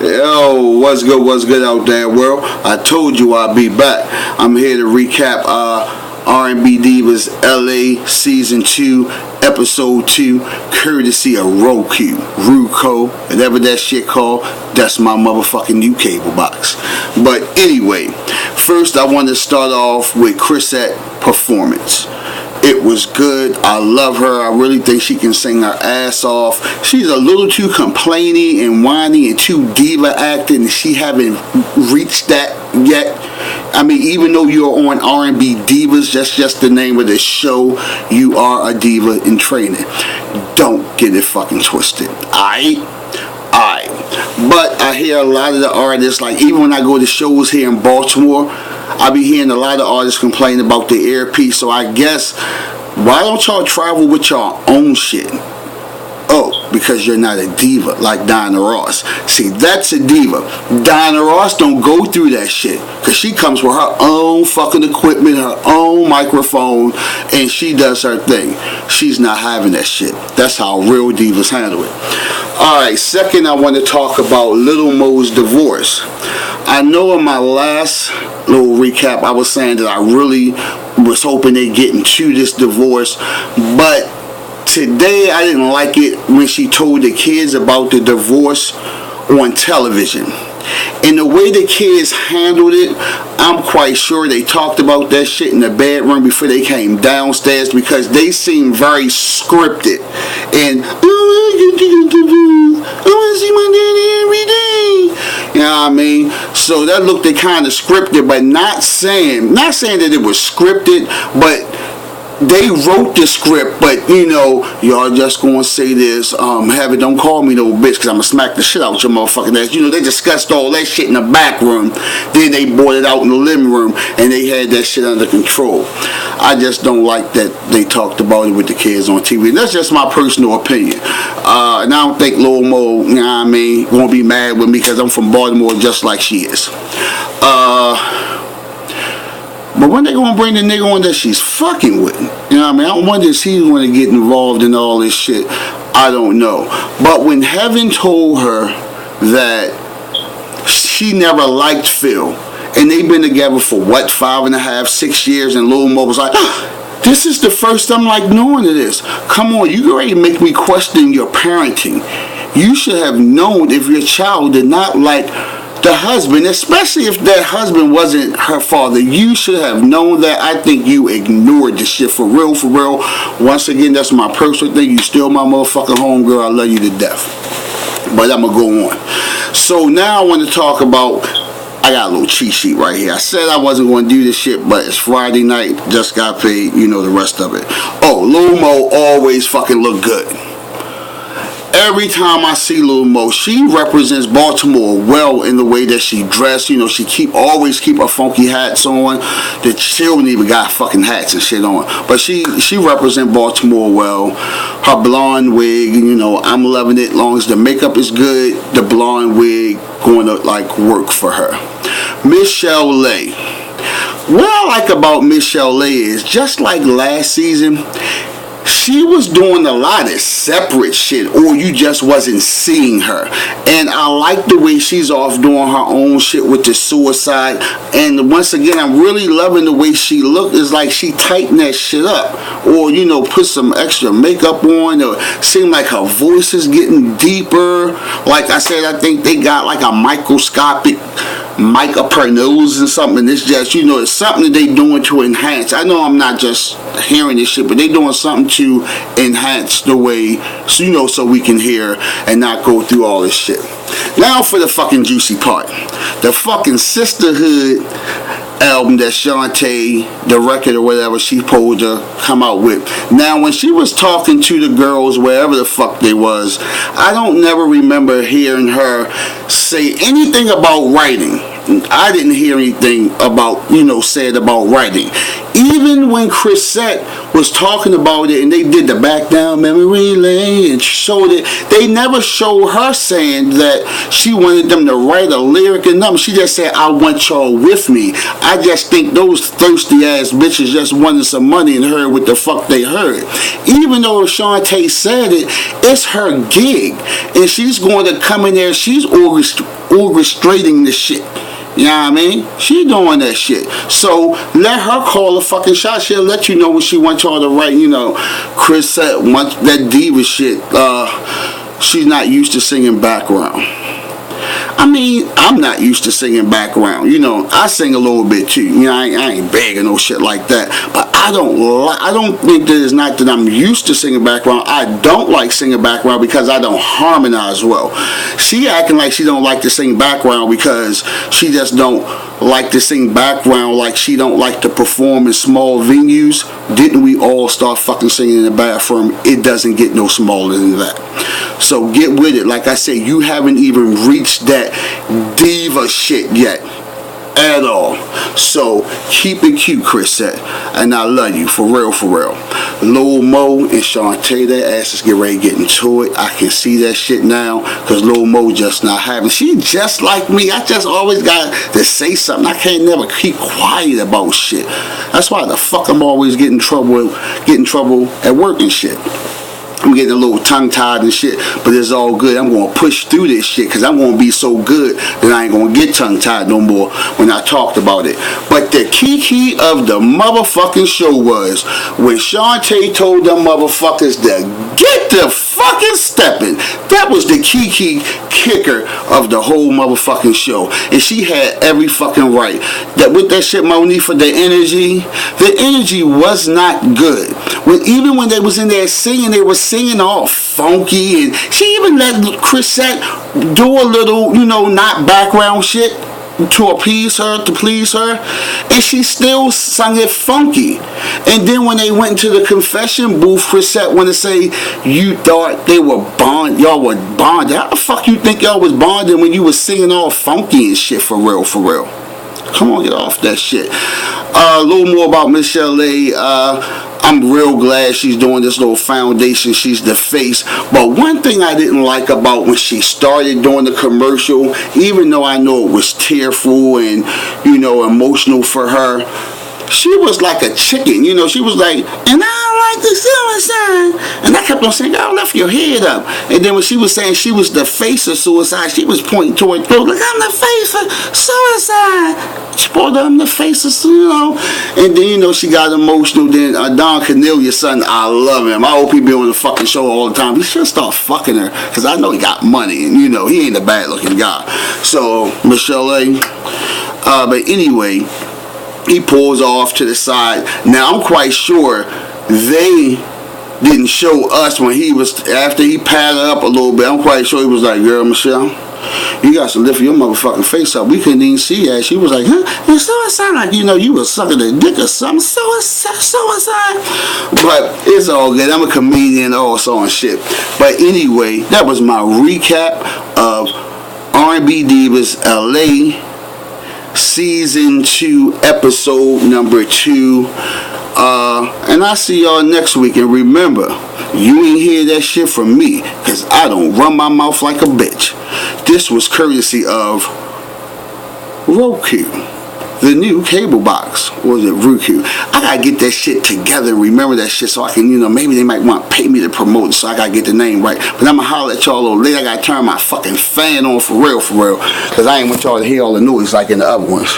Yo, what's good out there, world? I told you I'd be back. I'm here to recap R&B Divas LA Season 2, Episode 2, courtesy of Ruco, whatever that shit called. That's my motherfucking new cable box. But anyway, first I want to start off with Chrisette performance. It was good. I love her. I really think she can sing her ass off. She's a little too complaining and whiny and too diva acting. She haven't reached that yet. I mean, even though you're on R&B Divas, that's just the name of the show. You are a diva in training. Don't get it fucking twisted. Alright? But I hear a lot of the artists, like even when I go to shows here in Baltimore, I be hearing a lot of artists complain about the earpiece. So I guess, why don't y'all travel with your own shit? Oh, because you're not a diva like Diana Ross. See, that's a diva. Diana Ross don't go through that shit, because she comes with her own fucking equipment, her own microphone, and she does her thing. She's not having that shit. That's how real divas handle it. Alright, second I want to talk about Lil Mo's divorce. I know in my last little recap I was saying that I really was hoping they'd get into this divorce, but today I didn't like it when she told the kids about the divorce on television. And the way the kids handled it, I'm quite sure they talked about that shit in the bedroom before they came downstairs, because they seemed very scripted. And I want to see my daddy every day. You know what I mean? So that looked kind of scripted, but not saying that it was scripted, but they wrote the script. But you know, y'all just gonna say this, have it, don't call me no bitch, because I'm gonna smack the shit out your motherfucking ass. You know, they discussed all that shit in the back room, then they brought it out in the living room, and they had that shit under control. I just don't like that they talked about it with the kids on TV. And that's just my personal opinion. And I don't think Lil Mo, you know what I mean, gonna be mad with me, because I'm from Baltimore just like she is. But when they gonna bring the nigga on that she's fucking with? You know what I mean? I wonder if he's gonna get involved in all this shit. I don't know. But when Heaven told her that she never liked Phil, and they've been together for what, 5.5, 6 years, and Lil Mo was like, this is the first I'm like knowing of this. Come on, you already make me question your parenting. You should have known if your child did not like the husband, especially if that husband wasn't her father. You should have known that. I think you ignored the shit for real, for real. Once again, that's my personal thing. You still my motherfucking homegirl. I love you to death. But I'm going to go on. So now I want to talk about, I got a little cheat sheet right here. I said I wasn't going to do this shit, but it's Friday night. Just got paid. You know the rest of it. Oh, Lil Mo always fucking look good. Every time I see Lil Mo, she represents Baltimore well in the way that she dressed. You know, she always keep her funky hats on. The children even got fucking hats and shit on. But she represents Baltimore well. Her blonde wig, you know, I'm loving it. As long as the makeup is good, the blonde wig going to like work for her. Michelle Lay. What I like about Michelle Lay is, just like last season, she was doing a lot of separate shit, or you just wasn't seeing her. And I like the way she's off doing her own shit with the suicide. And once again, I'm really loving the way she look. It's like she tightened that shit up, or you know, put some extra makeup on, or seem like her voice is getting deeper. Like I said, I think they got like a microscopic mic up her nose and something. It's just, you know, it's something that they doing to enhance. I know I'm not just hearing this shit, but they doing something to enhance the way, so you know, so we can hear and not go through all this shit. Now for the fucking juicy part. The fucking Sisterhood album that Shantae, the record or whatever, she supposed to come out with. Now when she was talking to the girls, wherever the fuck they was, I don't never remember hearing her say anything about writing. I didn't hear anything about, you know, said about writing. Even when Chrisette was talking about it and they did the back down memory lane and showed it, they never showed her saying that she wanted them to write a lyric and nothing. She just said, I want y'all with me. I just think those thirsty ass bitches just wanted some money and heard what the fuck they heard. Even though Shantae said it, it's her gig. And she's going to come in there, she's orchestrating the shit. You know what I mean? She doing that shit. So let her call a fucking shot. She'll let you know when she wants y'all to write, you know, Chrisette wants that diva shit. She's not used to singing background. I mean, I'm not used to singing background. You know, I sing a little bit too. You know, I ain't begging no shit like that. But I don't think that it's not that I'm used to singing background. I don't like singing background because I don't harmonize well. She acting like she don't like to sing background because she just don't like to sing background, like she don't like to perform in small venues. Didn't we all start fucking singing in the bathroom? It doesn't get no smaller than that. So get with it. Like I said, you haven't even reached that diva shit yet at all. So keep it cute, Chrisette, and I love you for real, for real. Lil Mo and Shantae, their asses get ready to get into it. I can see that shit now because Lil Mo just not having. She just like me. I just always got to say something. I can't never keep quiet about shit. That's why the fuck I'm always getting in trouble at work and shit. I'm getting a little tongue-tied and shit, but it's all good. I'm going to push through this shit because I'm going to be so good that I ain't going to get tongue-tied no more when I talked about it. But the key of the motherfucking show was when Shantae told them motherfuckers to get the fucking stepping. That was the key kicker of the whole motherfucking show. And she had every fucking right. That with that shit, Monifa, the energy was not good. Even when they was in there singing, they were singing all funky, and she even let Chrisette do a little, you know, not background shit to appease her, to please her, and she still sung it funky. And then when they went into the confession booth, Chrisette wanted to say, you thought they were y'all were bonded. How the fuck you think y'all was bonded when you was singing all funky and shit, for real, for real? Come on, get off that shit. A little more about Miss LA. I'm real glad she's doing this little foundation. She's the face. But one thing I didn't like about when she started doing the commercial, even though I know it was tearful and, you know, emotional for her, she was like a chicken, you know. She was like, and I don't like the suicide. And I kept on saying, girl, lift your head up. And then when she was saying she was the face of suicide, she was pointing to her throat, like, I'm the face of suicide. She pulled up, I'm the face of, you know. And then, you know, she got emotional. Then Don Cornelius' son, I love him. I hope he be on the fucking show all the time. He should start fucking her, because I know he got money. And, you know, he ain't a bad looking guy. So, Michelle A. But anyway, he pulls off to the side. Now, I'm quite sure they didn't show us when he was, after he padded up a little bit, I'm quite sure he was like, girl, Michelle, you got to lift your motherfucking face up. We couldn't even see that. She was like, huh? And suicide, like, you know, you was sucking the dick or something. Suicide. But it's all good. I'm a comedian also and shit. But anyway, that was my recap of R&B Divas LA Season 2, Episode number 2. And I'll see y'all next week. And remember, you ain't hear that shit from me, because I don't run my mouth like a bitch. This was courtesy of Roku, the new cable box. Or was it Roku? I gotta get that shit together and remember that shit so I can, you know, maybe they might want to pay me to promote it, so I gotta get the name right. But I'm gonna holler at y'all a little later. I gotta turn my fucking fan on for real, because I ain't want y'all to hear all the noise like in the other ones.